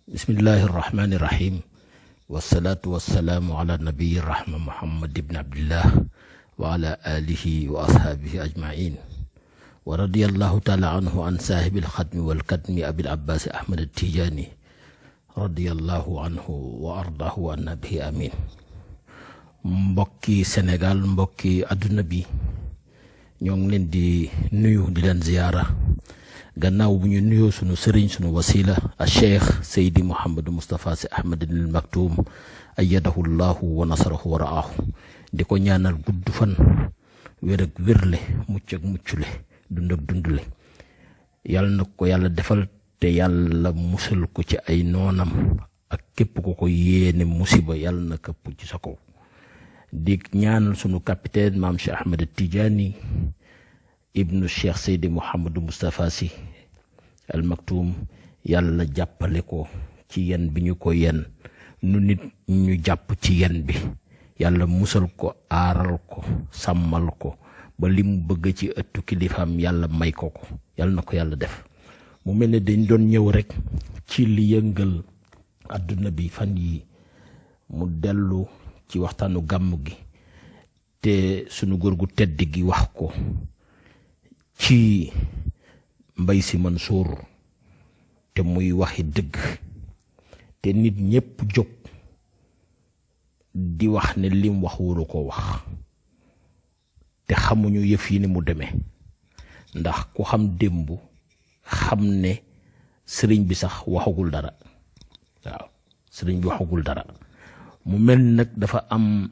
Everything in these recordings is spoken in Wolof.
bismillahi irrahmani irrahim wasalaatu wasalaamu ala nabiyi rahma muhammad ibn abdillah wa ala alihi wa ashaabihi ajmain wa radiyallahu taala anhu an saahibil xatmi wal katmi abil abbaasi ahmad attijaani radiyallahu anhu wa ardaahu wa anna bihi amin. mbokki Sénégal, mbokki adduna bi ñoo ngi leen di nuyu di leen ziyaara gannaaw bu ñu nuyoo sunu sëriñ sunu wasila a cheikh Seydi Mouhamadou Moustapha Sy Ahmad al Maktoum ayyadahu llahu wa nasarahu wa ra'aahu di ko ñaanal gudd fan wér ak wérle mucc ak muccule dund ak dundule yàlla na ko yàlla defal te yàlla musal ko ci ay noonam ak képp ko ko yéene musiba yàlla na këpp ci sa kaw di ñaanal sunu capitaine maam Cheikh Ahmed Tidiane ibnu Cheikh Seydi Mouhamadou Moustapha Sy al Maktoum yàlla jàppale ko ci yen bi ñu ko yen nu nit ñu jàpp ci yen bi yàlla musal ko aaral ko sàmmal ko ba li mu bëgg ci ëttu kilifaam yàlla may ko ko yàlla na ko yàlla def. mu mel ne dañ doon ñëw rek ci li yëngal àdduna bi fan yi mu dellu ci waxtaanu gàmm gi te sunu góor gu tedd gi wax ko ci Mbaye Sy Mansour te muy waxi dëgg te nit ñépp jóg di wax ne lim wax waru ko wax te xamuñu yëf yi ni mu demee ndax ku xam démb xam ne sëriñ bi sax waxagul dara waaw sëriñ bi waxagul dara mu mel nag dafa am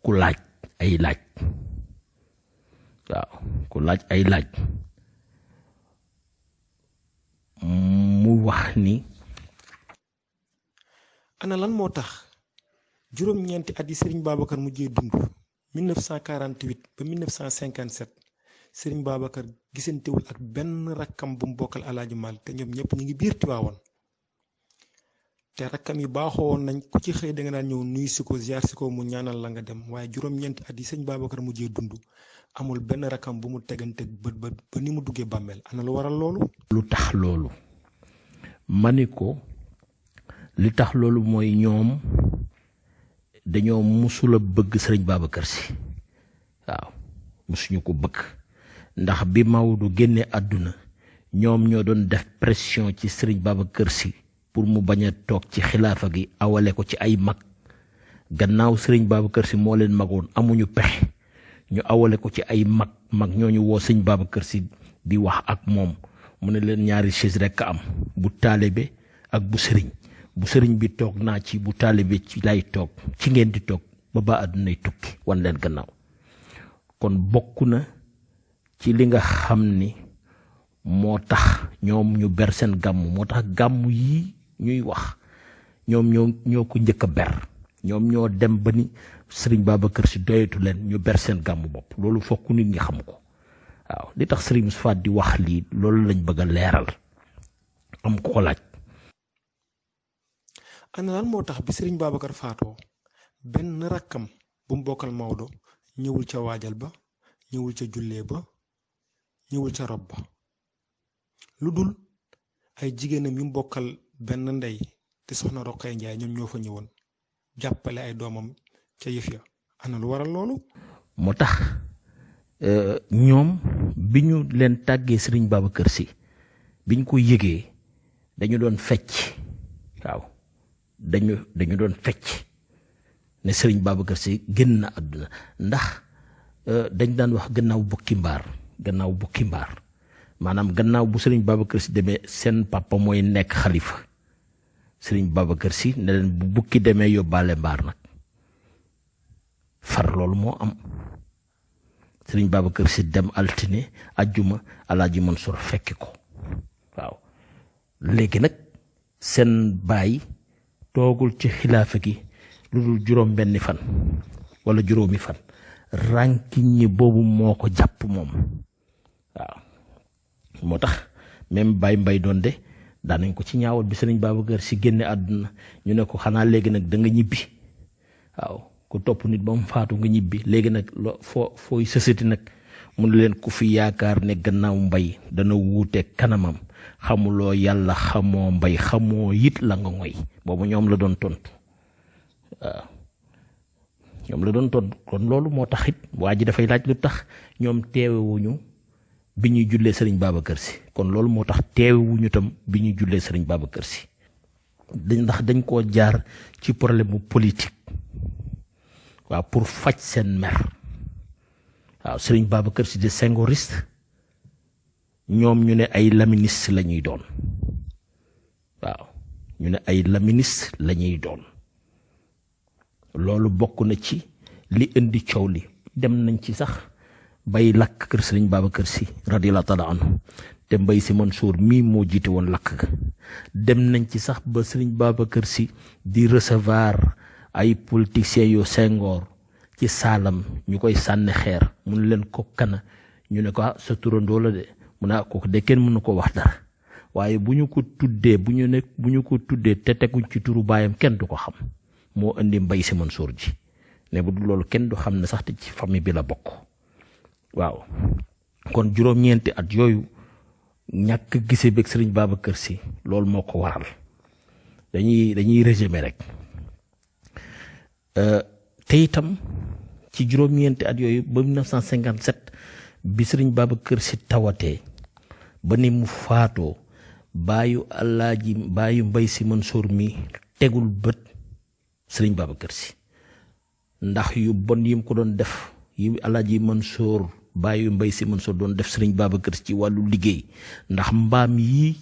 ku laaj ay laaj waaw ku laaj ay laaj mu wax ni ana lan moo tax juróom-ñeenti at yi Serigne Babacar mujjee dund 1948 ba 1957 Serigne Babacar gisantewul ak benn rakkam bu mu bokkal Alaaji Maalik te ñoom ñëpp ñu ngi biir Tiwaawoon te rakkam yi baaxoo woon nañ ku ci xëy da nga daan ñëw nuyu si ko ziar si ko mu ñaanal la nga dem waaye juróom-ñeenti at yi Serigne Babacar mujjee dund amul benn rakkam bu mu tegante bët ba ni mu duggee bàmmeel ana lu waral loolu. lu tax loolu ma ni ko li tax loolu mooy ñoom dañoo musula bëgg Serigne Babacar Sy waaw musuñu ko bëgg ndax bi Maodo génne àdduna ñoom ñoo doon def pression ci Serigne Babacar Sy pour mu bañ a toog ci xilaafa gi awale ko ci ay mag gannaaw Serigne Babacar Sy moo leen magoon amuñu pexe ñu awale ko ci ay mag ñooñu woo Serigne Babacar Sy di wax ak moom mu ne leen ñaari chaise rekk am bu taalibe ak bu sëriñ bi toog naa ci bu taalibe ci lay toog ci ngeen di toog ba àddunay tukki wan leen gannaaw kon bokk na ci li nga xam ni moo tax ñoom ñu ber seen gàmm moo tax gàmm yi ñuy wax ñoom ñoo ko njëkk a ber ñoom ñoo dem ba ni Serigne Babacar Sy doyatu leen ñu ber seen gàmm bopp loolu fokk nit ñi xam ko waaw li tax Serigne Moustapha di wax lii loolu lañ bëgg a leeral am ko laaj. ana lan moo tax bi Serigne Babacar faatoo benn rakkam bu mu bokkal Maodo ñëwul ca waajal ba ñëwul ca jullee ba ñëwul ca rob ba lu dul ay jigéenam yu mu bokkal benn ndey te soxna Roqaya Njaay ñoom ñoo fa ñëwoon jàppale ay doomam ca yëf ya ana lu waral loolu. moo tax ñoom bi ñu leen tàggee Serigne Babacar Sy biñ ko yëgee dañu doon fecc waaw dañu doon fecc ne Serigne Babacar Sy génn na àdduna ndax dañ daan wax gannaaw bukki mbaar maanaam gannaaw bu Serigne Babacar Sy demee seen papa mooy nekk xalifa Serigne Babacar Sy ne leen bu bukki demee yóbbaale mbaar nag far loolu moo am Serigne Babacar Sy dem altine ajjuma Alaaji Mansour fekki ko waaw léegi nag seen baay toogul ci xilaafa gi lu dul juróom benni fan wala juróomi fan rànkiñ ñi boobu moo ko jàpp moom waaw moo tax même Baye Mbaye doon de daanañ ko ci ñaawal bi Serigne Babacar Sy génne àdduna ñu ne ko xanaa léegi nag da nga ñibbi waaw ku topp nit ba mu faatu nga ñibbi léegi nag fooy sësati nag mu ne leen ku fi yaakaar ne gannaaw mbay dana wuute kanamam xamuloo yàlla xamoo mbay xamoo it la nga ngoy boobu ñoom la doon tontu waaw ñoom la doon tontu kon loolu moo tax it waa ji dafay laaj lu tax ñoom teewewuñu bi ñuy jullee sëriñ Babacar Sy kon loolu moo tax teewewuñu tam bi ñuy jullee sëriñ Babacar Sy ndax dañ koo jaar ci problème bu politique waaw pour faj seen mer waaw sëriñ Babacar Sy de Senghoriste ñoom ñu ne ay laministe la ñuy doon waaw ñu ne ay laministe la ñuy doon loolu bokk na ci li indi coow li dem nañ ci sax bay lakk kër sëriñ Babacar Sy radiyallahu taala anhu te Mbaye Sy Mansour mii moo jiite woon lakk ga dem nañ ci sax ba sëriñ Babacar Sy di recevoir ay politiciens yu Senghor ci saalam ñu koy sànni xeer mun leen ko kana ñu ne ko sa turandoo la de mu ne kooku de kenn mënu ko wax dara waaye bu ñu ko tuddee te teguñ ci turu baayam kenn du ko xam moo indi Mbaye Sy Mansour ji ne bu dul loolu kenn du xam ne sax te ci famille bi la bokk waaw kon juróom-ñeenti at yooyu ñàkk gisee beeg sëriñ Babacar Sy loolu moo ko waral dañuy résumer rek te itam ci juróom-ñeenti at yooyu ba 1957 bi sëriñ Babacar Sy tawatee ba ni mu faatoo baayu Mbaye Sy Mansour mi tegul bët sëriñ Babacar Sy ndax yu bon yim ko doon def yi alaaji Mansour baayu Mbaye Sy Mansour doon def sëriñ Babacar Sy ci wàllu liggéey ndax mbaam yi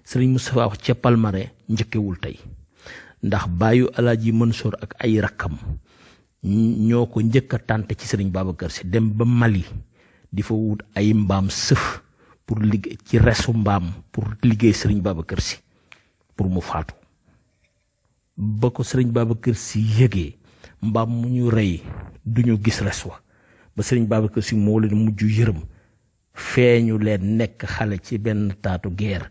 sëriñ Moustapha wax ca Palmarin njëkkewul tey ndax baayu alaaji Mansour ak ay rakkam ñoo ko njëkk a tànt ci sëriñ Babacar Sy dem ba Mali di fa wut ay mbaam sëf pour liggéey ci resu mbaam pour liggéey sëriñ Babacar Sy pour mu faatu ba ko sëriñ Babacar Sy yëgee mbaam mu ñu rey duñu gis res wa ba sëriñ Babacar Sy moo leen mujj yërëm feeñu leen nekk xale ci benn taatu geer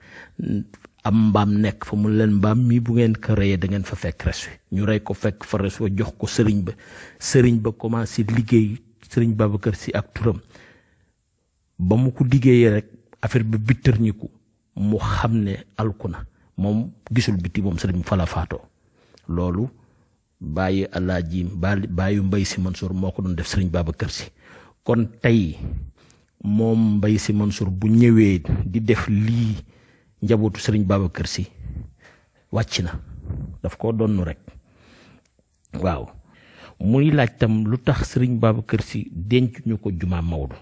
am mbaam nekk fa mu leen mbaam mi bu ngeen ko reyee da ngeen fa fekk res wi ñu rey ko fekk fa res wa jox ko sëriñ ba commencé liggéey sëriñ Babacar Sy ak turam ba mu ko liggéeyee rek affaire bi bitërñiku mu xam ne alku na moom gisul biti moom sëriñ fa la faatoo loolu bàyyi bàyyu Mbaye Sy Mansour moo ko doon def sëriñ Babacar Sy kon tey moom Mbaye Sy Mansour bu ñëwee di def lii njabootu sëriñ Babacar Sy wàcc na daf ko donnu rek waaw muy laaj tam lu tax sëriñ Babacar Sy denc ñu ko jumaa Maodo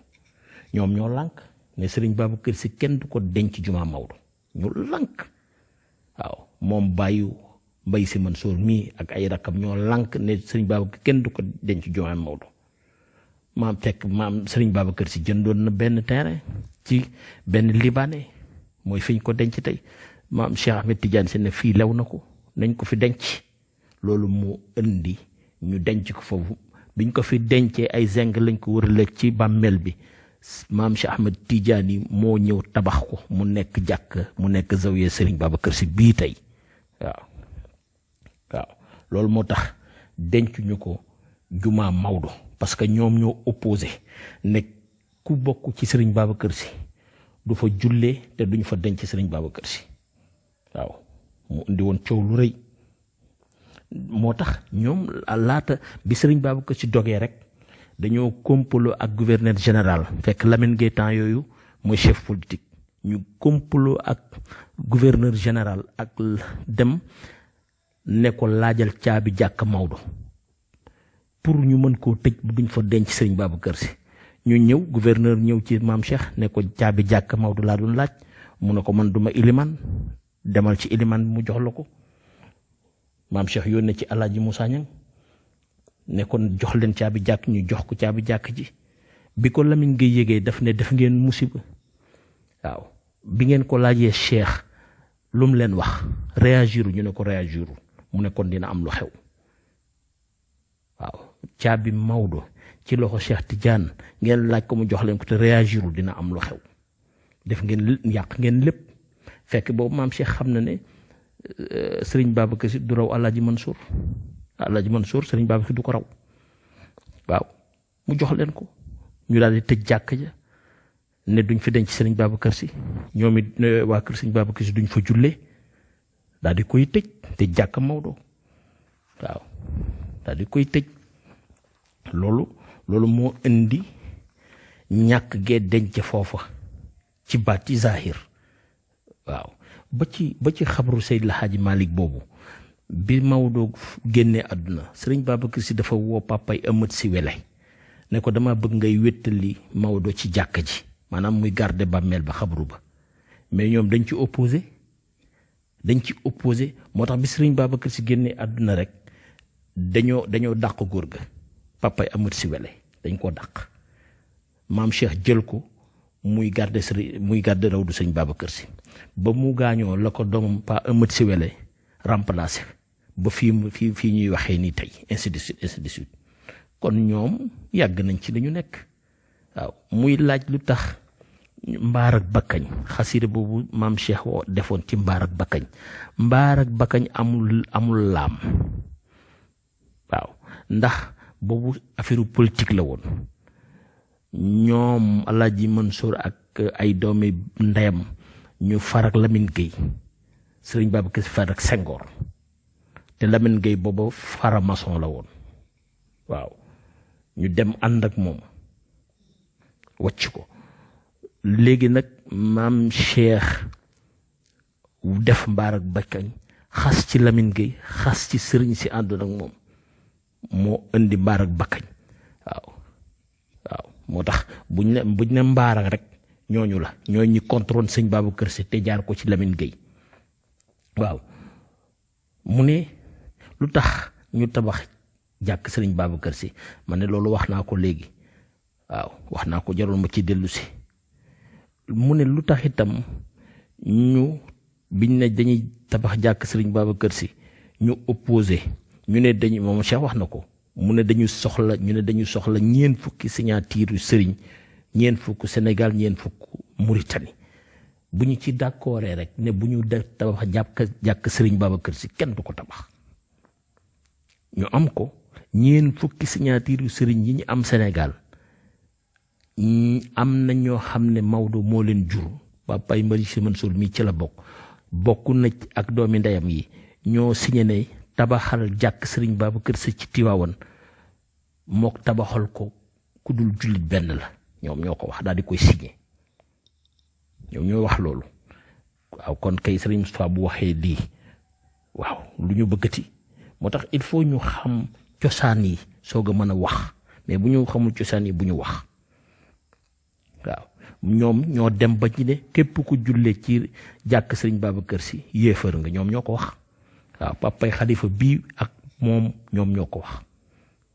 ñoom ñoo lànk ne sëriñ Babacar Sy kenn du ko denc jumaa Maodo ñu lànk waaw moom bàyyu Mbaye Sy Mansour mii ak ay rakkam ñoo lànk ne sëriñ Babacar kenn du ko denc jumaa Maodo maam sëriñ Babacar Sy jëndoon na benn terrain ci benn libanais mooy fi ñu ko denc tey maam Cheikh Ahmed Tidiane Sy ne fii lew na ko nañ ko fi denc loolu mu indi ñu denc ko foofu biñ ko fi dencee ay zeng lañ ko wërale ci bàmmeel bi maam Cheikh Ahmed Tidiane yi moo ñëw tabax ko mu nekk jàkk mu nekk zawiya sëriñ Babacar Sy bii tey waaw loolu moo tax denc ñu ko jumaa Maodo parce que ñoom ñoo opposé ne ku bokk ci sëriñ Babacar Sy du fa jullee te duñ fa denc sëriñ Babacar Sy waaw mu indi woon coow lu rëy moo tax ñoom laata bi sëriñ Babacar Sy dogee rek dañoo complot ak gouverneur général fekk Lamine Gueye temps yooyu mooy chef politique ñu complot ak gouverneur général ak dem ne ko laajal caabi jàkk Maodo pour ñu mën koo tëj duñ fa denc sëriñ Babacar Sy ñu ñëw gouverneur ñëw ci maam Cheikh ne ko caabi jàkk Maodo laa doon laaj mu ne ko man duma iliman demal ci iliman mu jox la ko maam Cheikh yónnee ci Alaaji Moussa Niang ne kon jox leen caabi jàkk ñu jox ko caabi jàkk ji bi ko Lamine Gueye yégee daf ne def ngeen musiba waaw bi ngeen ko laajee Cheikh lu mu leen wax réagiru ñu ne ko réagiru mu ne kon dina am lu xew waaw caabi Maodo ci loxo Cheikh Tidiane ngeen laaj ko mu jox leen ko te réagiru dina am lu xew def ngeen yàq ngeen lépp fekk boobu maam Cheikh xam na ne sëriñ Babacar Sy du raw Alaaji Mansour sëriñ Babacar Sy du ko raw waaw mu jox leen ko ñu daal di tëj jàkk ja ne duñ fi denc sëriñ Babacar Sy ñoom it waa kër sëriñ Babacar Sy duñ fa jullee daal di koy tëj te jàkka Maodo waaw daal di koy tëj loolu moo indi ñàkk gee denc foofa ci baat ci zahir waaw ba ci xabru Seydil Hadji Malick boobu bi Maodo génnee àdduna sëriñ Babacar Sy dafa woo papay Amat Sy Wele ne ko dama bëgg ngay wéttali Maodo ci jàkka ji maanaam muy garder bàmmeel ba xabru ba mais ñoom dañ ci opposé moo tax bi sëriñ Babacar Sy génnee àdduna rek dañoo dàq góor ga papay Amat Sy Wele dañ koo dàq maam Cheikh jël ko muy garder rawdu sëriñ Babacar Sy ba mu gaañoo la ko doomam pa Amat Sy Wele remplacé ba fii ñuy waxee nii tey ainsi de suite kon ñoom yàgg nañ ci dañu nekk waaw muy laaj lu tax mbaar ak bakkañ xasida boobu maam Cheikh defoon ci mbaar ak bakkañ amul laam waaw ndax boobu affaire politique la woon ñoom Alaaji Mansour ak ay doomi ndeyam ñu farak Lamine Gueye sëriñ Babacar Sy farak Senghor te Lamine Gueye booba faramason la woon waaw ñu dem ànd ak moom wàcc ko léegi nag maam Cheikh def mbaar ak bakkañ xas ci Lamine Gueye xas ci sëriñ si àndoon ak moom moo indi mbaar ak bakkañ waaw moo tax buñ ne mbaar ak rek ñooñu la ñi contrôle sëñ Babacar Sy te jaar ko ci Lamine Gueye waaw mu ne lu tax ñu tabax jàkk sëriñ Babacar Sy ma ne loolu wax naa ko léegi waaw wax naa ko jarul ma ci dellu si mu ne lu tax itam ñu biñ ne dañuy tabax jàkk sëriñ Babacar Sy ñu opposé ñu ne dañu moom Cheikh wax na ko mu ne dañu soxla ñeen fukki signature yu sëriñ ñeen fukk Sénégal ñeen fukk Mauritanie bu ñu ci d'accordé rek ne bu ñu def tabax jàkk sëriñ Babacar Sy kenn du ko tabax ñu am ko ñeen fukki signature yu sëriñ yi ñu am Sénégal am na ñoo xam ne Maodo moo leen jur Pape Mbaye Sy Mansour mi ci la bokk na ak doomi ndeyam yi ñoo signé ne tabaxal jàkk sëriñ Babacar Sy ci Tiwaawan mook tabaxal ko ku dul jullit benn la ñoom ñoo ko wax daal di koy signé ñoom ñoo wax loolu waaw kon kay sëriñ Moustapha bu waxee lii waaw lu ñu bëggati moo tax il faut ñu xam cosaan yi soog a mën a wax mais bu ñu xamul cosaan yi bu ñu wax waaw ñoom ñoo dem ba ci ne képp ku jullee ci jàkk sëriñ Babacar Sy yéefar nga ñoom ñoo ko wax waaw papay xalifa bii ak moom ñoom ñoo ko wax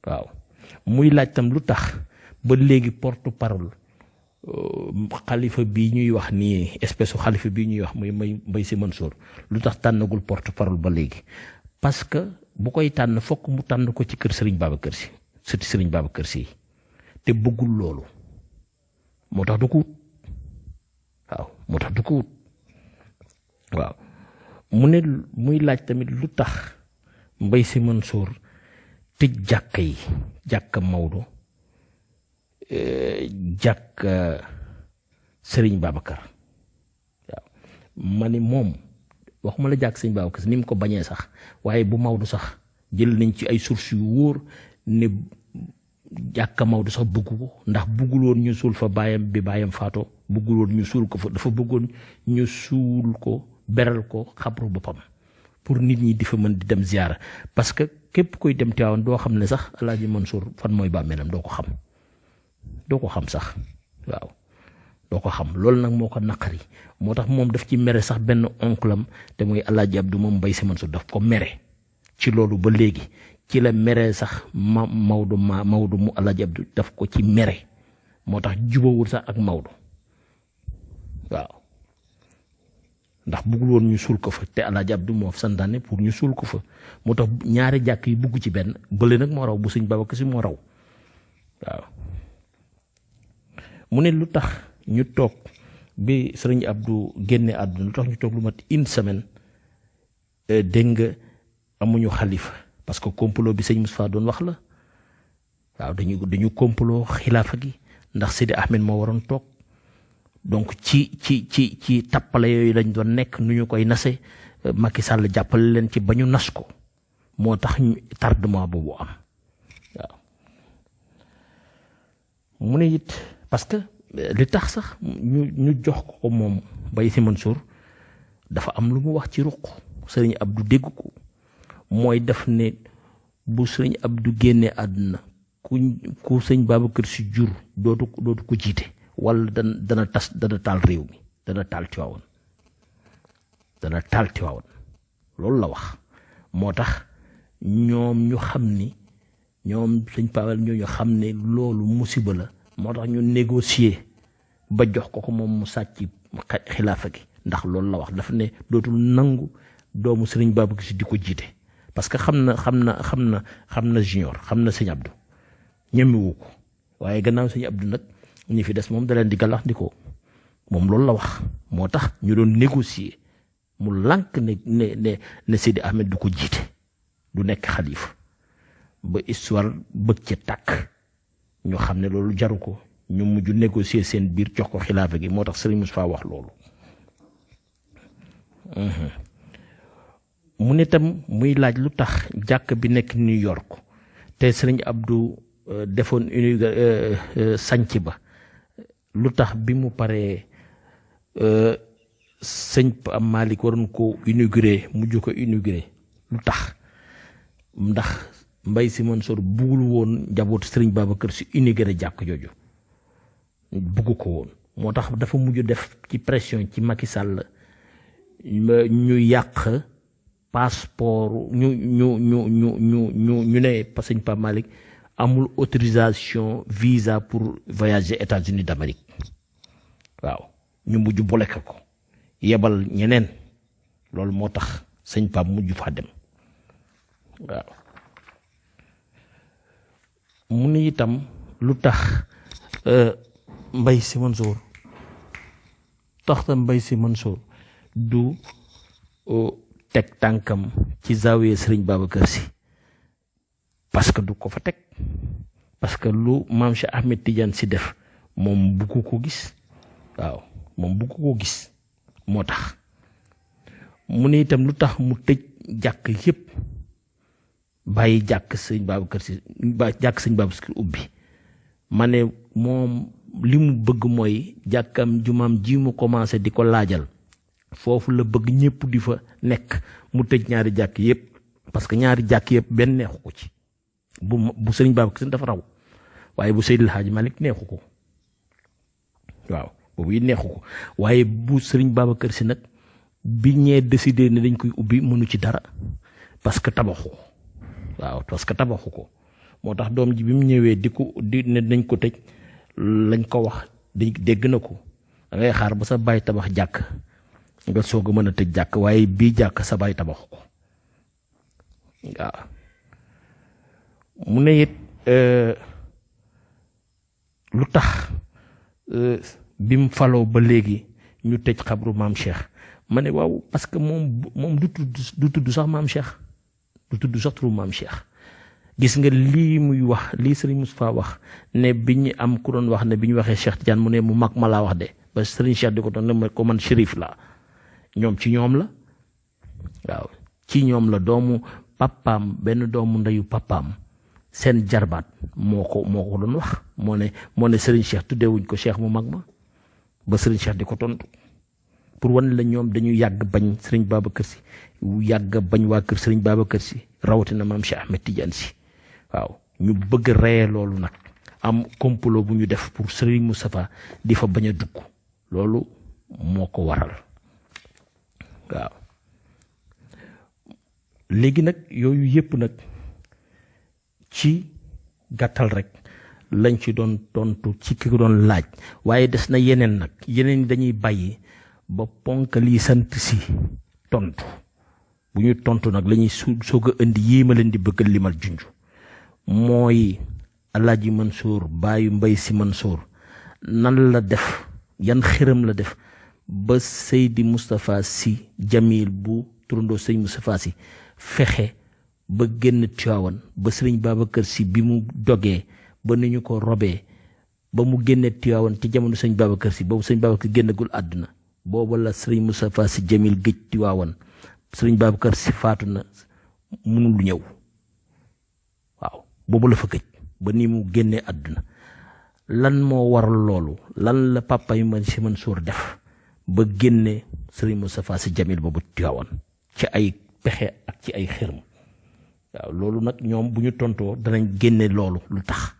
waaw muy laaj tam lu tax ba léegi porte parole xalifa bii ñuy wax nii espèce u xalifa bii ñuy wax muy Mbaye Sy Mansour lu tax tànnagul porte parole ba léegi parce que bu koy tànn fokk mu tànn ko ci kër sëriñ Babacar Sy sëti sëriñ Babacar Sy te bëggul loolu moo tax du ko wut waaw mu ne muy laaj tamit lu tax Mbaye Sy Mansour tëj jàkka Maodo jàkka sëriñ Babacar waaw ma ni moom waxuma la jàkk sëriñ Babacar ni mu ko bañee sax waaye bu Maodo sax jël nañ ci ay sources yu wóor ne jàkka Maodo sax bëggu ko ndax bëggul woon ñu suul fa baayam faatoo bëggul woon ñu suul ko fa dafa bëggoon ñu suul ko beral ko xabru boppam pour nit ñi di fa mën di dem ziyaara parce que képp koy dem Tiwaawan doo xam ne sax Alaaji Mansour fan mooy bàmmeelam doo ko xam sax waaw doo ko xam loolu nag moo ko naqari moo tax moom daf ci mere sax benn oncle am te mooy Alaaji Abdou moom Mbaye Sy Mansour daf ko mere ci loolu ba léegi ci la mere sax Maodo mu Alaaji Abdou daf ko ci mere moo tax jubawul sax ak Maodo waaw ndax bëggul woon ñu suul ko fa te Alaaji Abdou moo santaane pour ñu suul ko fa moo tax ñaari jàkk yi bugg ci benn bële nag moo raw bu sëñ Babacar Sy moo raw waaw mu ne lu tax ñu toog bi sëriñ Abdou génne àdduna lu tax ñu toog lu mat une semaine dégg nga amuñu xalifa parce que complot bi sëñ Moustapha doon wax la waaw dañu complot xilaafa gi ndax Sidi Ahmed moo waroon toog donc ci tappale yooyu lañ doon nekk nu ñu koy nase Macky Sall jàppale leen ci ba ñu nas ko moo tax tardement boobu am waaw mu ne it parce que li tax sax ñu jox ko moom Mbaye Sy Mansour dafa am lu mu wax ci ruq sëriñ Abdou dégg ko mooy def ne bu sëriñ Abdou génnee àdduna ku sëñ Babacar Sy jur dootu ko jiite wala dana taal réew mi dana taal Tiwaawan loolu la wax moo tax ñoom ñu xam ni ñoom sëñ Pawel ñu xam ne loolu musiba la moo tax ñu négocier ba jox ko moom mu sàcc xilaafa gi ndax loolu la wax dafa ne dootul nangu doomu sëriñ Babacar Sy di ko jiite parce que xam na junior xam na sëñ Abdou ñemewu ko waaye gannaaw sëñ Abdou nag ñi fi des moom da leen di gàllax di ko moom loolu la wax moo tax ñu doon négocier mu lànk ne Sidi Ahmed du ko jiite du nekk xalifa ba histoire bëgg ci tàkk ñu xam ne loolu jaru ko ñu mujj négocier seen biir jox ko xilaafa gi moo tax Serigne Moustapha wax loolu mu ne tam muy laaj lu tax jàkk bi nekk New York te Serigne Abdou defoon sanc ba lu tax bi mu paree sëñ Malick waroon ko inauguré mujj ko inauguré lu tax ndax Mbaye Sy Mansour buggul woon njabootu Serigne Babacar Sy inauguré jàkk jooju bugg ko woon moo tax dafa mujj def ci pression ci Macky Sall ñu yàq passeport ñu ne sëñ Pape Malick amul autorisation visa pour voyager États-Unis d'Amérique waaw ñu mujj bloqué ko yebal ñeneen loolu moo tax sëñ Pape mujj fa dem waaw mu ni itam lu tax Mbaye Sy Mansour du teg tànkam ci zawiya Serigne Babacar Sy parce que du ko fa teg parce que lu maam Cheikh Ahmed Tidiane Sy def moom bugg ko gis waaw moom bugg ko gis moo tax mu ne itam lu tax mu tëj jàkk yépp bàyyi jàkk sëñ Babacar Sy ubbi ma ne moom li mu bëgg mooy jàkkam jumaam ji mu commencé di ko laajal foofu la bëgg ñëpp di fa nekk mu tëj ñaari jàkk yépp parce que ñaari jàkk yépp benn neexu ko ci bu sëriñ Babacar Sy dafa raw waaye bu Seydil Hadji Malick neexu ko waaw boobu yi neexu ko waaye bu sëriñ Babacar Sy nag bi ñee décidé ne dañ koy ubbi mënu ci dara parce que tabaxu ko waaw parce que tabaxu ko moo tax doom ji bi mu ñëwee di ne dañ ko tëj lañ ko wax dégg na ko da ngay xaar ba sa baay tabax jàkk nga soog a mën a tëj jàkk waaye bii jàkk sa baay tabaxu ko waaw mu ne it lu tax bi mu faloo ba léegi ñu tëj xabru maam Cheikh ma ne waaw parce que moom du tudd sax maam Cheikh du tudd sax turu maam Cheikh gis nga lii muy wax lii Serigne Moustapha wax ne bi ñu am ku doon wax ne bi ñu waxee Cheikh Tidiane mu ne mu mag ma laa wax de ba Serigne Cheikh di ko doon ne ko man shérif la ñoom ci ñoom la waaw ci ñoom la doomu papaam benn doomu ndeyu papaam seen jarbaat moo ko doon wax moo ne Serigne Cheikh tuddeewuñ ko Cheikh mu mag ma ba Serigne Cheikh di ko tontu pour wan la ñoom dañu yàgg bañ Serigne Babacar Sy yàgg bañ waa kër Serigne Babacar Sy rawatina maam Cheikh Ahmed Tidiane Sy waaw ñu bëgg reye loolu nag am complot bu ñu def pour Serigne Moustapha di fa bañ a dugg loolu moo ko waral waaw léegi nag yooyu yépp nag ci gàttal rek lañ ci doon tontu ci ki ko doon laaj waaye des na yeneen nag yeneen dañuy bàyyi ba ponk lii sant si tontu bu ñu tontu nag lañuy soog a indi yii ma leen di bëgg limal junj mooy Alaaji Mansour baayu Mbaye Sy Mansour nan la def yan xëram la def ba Seydi Moustapha Sy Jamil bu turandoo Seydi Moustapha Sy fexe ba génn Tiwaawan ba Sëriñ Babacar Sy bi mu dogee ba ni ñu ko robee ba mu génne Tiwaawan ci jamono sëñ Babacar Si boobu sëñ Babacar génnagul àdduna booba la sëriñ Moustapha Sy Jamil géej Tiwaawan sëriñ Babacar Si faatu na mënul ñëw waaw boobu la fa géej ba ni mu génnee àdduna lan moo waral loolu lan la papa yu man si Mansour def ba génne sëriñ Moustapha Sy Jamil boobu Tiwaawan ci ay pexe ak ci ay xërm waaw loolu nag ñoom bu ñu tontoo danañ génne loolu lu tax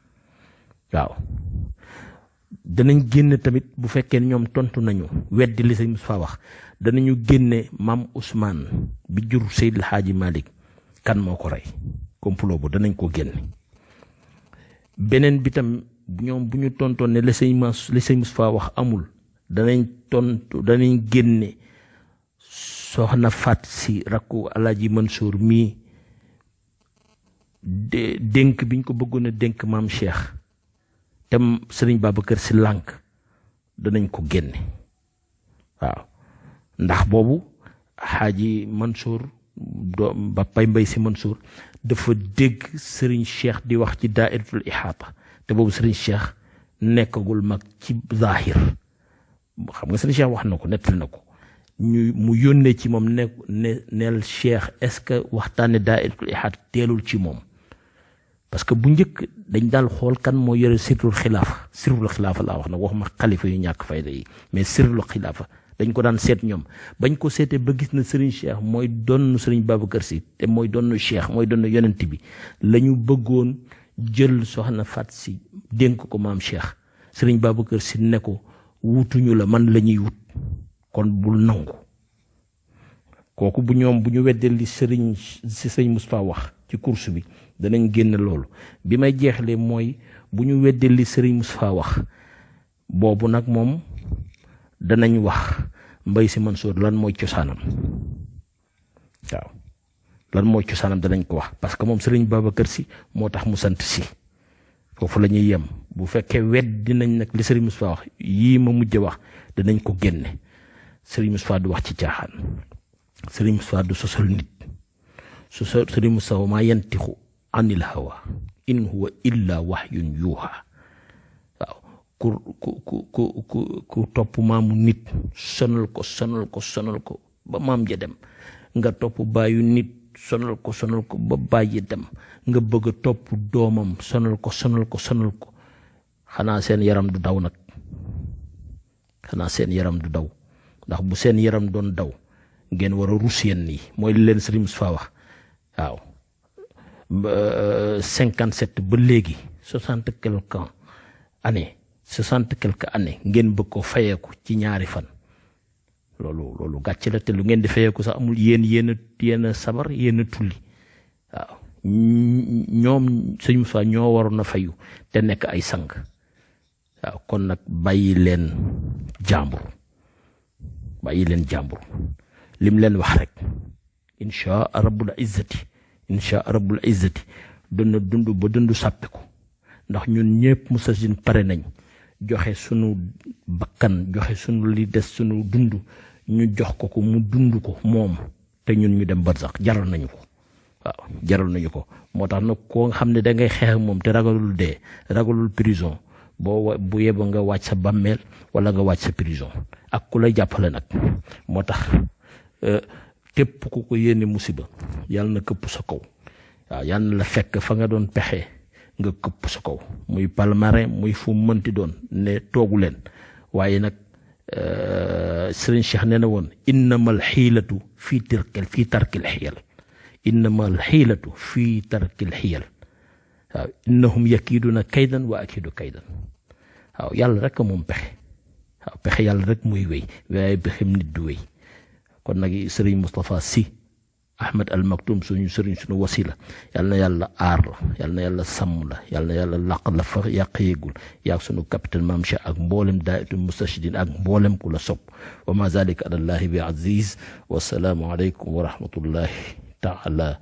waaw danañ génne tamit bu fekkee ñoom tontu nañu weddi li sëñ Moustapha wax danañu génne maam Ousmane bi jur Seydil Hadji Malick kan moo ko rey complot bu danañ ko génne beneen bi tam ñoom bu ñu tontoon ne li sëñ Moustapha wax amul danañ génne soxna Fat Si rakku Alaaji Mansour mii dénk biñ ko bëggoon a dénk maam Cheikh te sëriñ Babacar Si lànk danañ ko génne waaw ndax boobu Xaaji Mansour ba Pay Mbay Si Mansour dafa dégg sëriñ Cheikh di wax ci daa'iratul ihaata te boobu sëriñ Cheikh nekkagul mag ci zahir xam nga sëriñ Cheikh wax na ko nettali na ko mu yónnee ci moom neel Cheikh est-ce que waxtaane daa'iratul ihaata teelul ci moom parce que bu njëkk dañ daal xool kan moo yore sirrul xilaafa laa wax nag waxuma xalifa yu ñàkk fayda yi mais sirrul xilaafa dañ ko daan seet ñoom bañ ko seetee ba gis na Serigne Cheikh mooy donn Serigne Babacar Sy te mooy donn Cheikh mooy donn yonent bi la ñu bëggoon jël soxna Fat Si dénk ko maam Cheikh Serigne Babacar Sy ne ko wutuñu la man la ñuy wut kon bul nangu kooku bu ñoom bu ñu weddee li Serigne Moustapha wax ci course bi danañ génn loolu bi may jeexlee mooy bu ñu weddee li Serigne Moustapha wax boobu nag moom danañ wax Mbay Si Mansour lan mooy cosaanam waaw lan mooy cosaanam danañ ko wax parce que moom Serigne Babacar Sy moo tax mu sant si foofu la ñuy yem bu fekkee weddi nañ nag li Serigne Moustapha wax yii ma mujj wax danañ ko génne Serigne Moustapha du wax ci caaxaan Serigne Moustapha du sosal nit Serigne Moustapha maa yantixu anil hawa in huwa illa wahyun yuuha waaw ku topp maamu nit sonal ko ba maam ja dem nga topp baayu nit sonal ko ba bàyyi dem nga bëgg a topp doomam sonal ko xanaa seen yaram du daw nag ndax bu seen yaram doon daw ngeen war a rus yéen nii mooy li leen Serigne Moustapha wax waaw 57 ba léegi 60 quelques années ngeen bëgg ko fayeeku ci ñaari fan loolu gàcce la te lu ngeen di fayeeku sax amul yéen a sabar yéen a tulli waaw ñoom Serigne Moustapha ñoo waroon a fayu te nekk ay sang waaw kon nag bàyyi leen jàmbur lim leen wax rek insha rabbul izzati dana dund ba dund sàppiku ndax ñun ñëpp Moustarchidine pare nañ joxe sunu bakkan joxe sunu li des sunu dund ñu jox ko mu dund ko moom te ñun ñu dem barsax jaral nañu ko moo tax nag koo nga xam ne da ngay xeex ak moom te ragalul dee ragalul prison bu yeboo nga wàcc sa bàmmeel wala nga wàcc sa prison ak ku lay jàppale nag moo tax képp ku ko yéene musiba yàlla na këpp sa kaw waaw yàlla na la fekk fa nga doon pexe nga këpp sa kaw muy Palmarin muy fu mënti doon ne toogu leen waaye nag Serigne Cheikh nee na woon innamal xiilatu fii tarkil xiyal waaw innahum yakiiduna kaydan wa akiidu kaydan waaw yàlla rek moom pexe yàlla rek muy wéy waaye pexem nit du wéy kon nag Serigne Moustapha Sy Ahmed Al Maktoum suñu wasila yal na yàlla aar la yal na yàlla sàmm la yal na yàlla làq la fa yàq yéegul yaag suñu capitaine Mame Cheikh ak mboolem daayiratul Moustarchidine ak mboolem ku la sopp wa ma zalika ala llahi bi aziz wa salaamu aleykum wa rahmatullahi taala